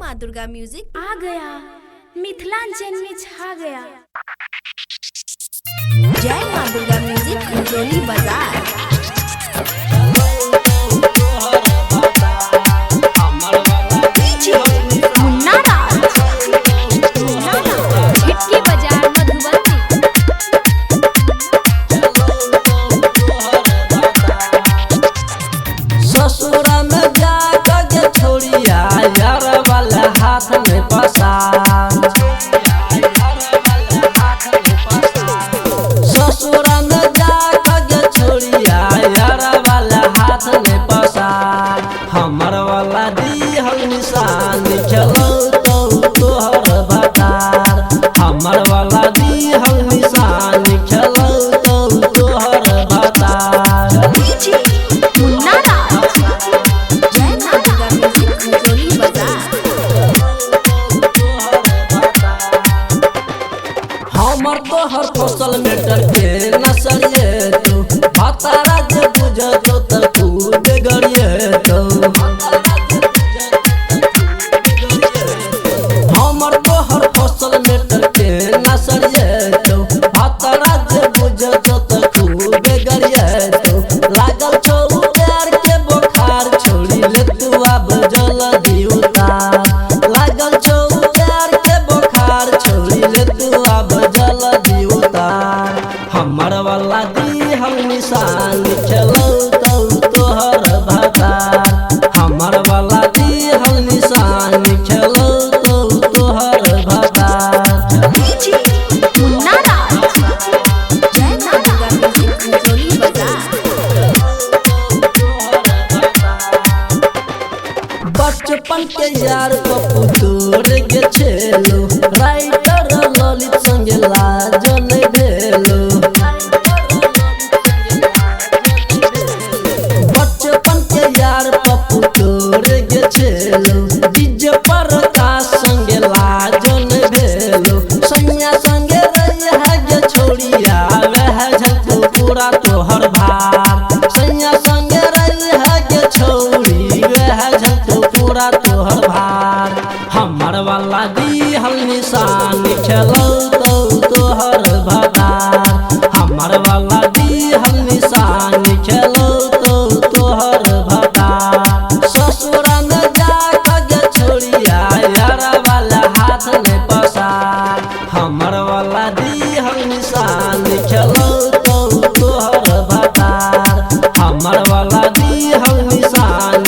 माँ दुर्गा म्यूजिक आ गया, मिथिलांचल में छा गया। जय माँ दुर्गा म्यूजिक खजोली बाजार। ससुरा में जाकर के छोड़िया यार वाला हाथ में पसा। ससुरा में जाकर के छोड़िया यार वाला हाथ में पसा। हमर वाला दी हम निशान चलो तो तोहर भतार। हमर वाला दी हम निशान चलो तो तोहर भतार। हमर तोहर फसल में डरके नसरिए तो भतारा जे बुझ तो तू बेगड़िए तो। हमर तोहर फसल में डरके नसरिए तो भतारा जे बुझ तो तू बेगड़िए तो। लागल छौ प्यार के बुखार छोड़ी ले तू अब जल्दी उतार। लागल छौ प्यार के बुखार छोड़ी ले तू अब जल्दी उतार। हमर वाला दी हम निशान चलो तो तोहर भतार। हमर वाला दी हम निशान चलो तो तोहर भतार। बचपन के यार पप्पू तोड़ के छेलो राइटर ललित संगे लाजन भेलो। बचपन के यार पप्पू तोड़ के छेलो डीजे पर का संगे लाजन भेलो। सैया संगे रहिया गे छोड़िया वह झलको पूरा तोहर भार। सैया संगे रहिया गे छोड़ी वह झलको पूरा तोहर भार। हमर वाला दी हम निशान चलो तो तोहर भतार। हमर वाला दी हम निशान चलो तो तोहर भतार। ससुरा में जाकर के छोड़िया यार वाला हाथ में पसार। हमर वाला दी हम निशान चलो तो तोहर भतार। हमर वाला दी हम निशान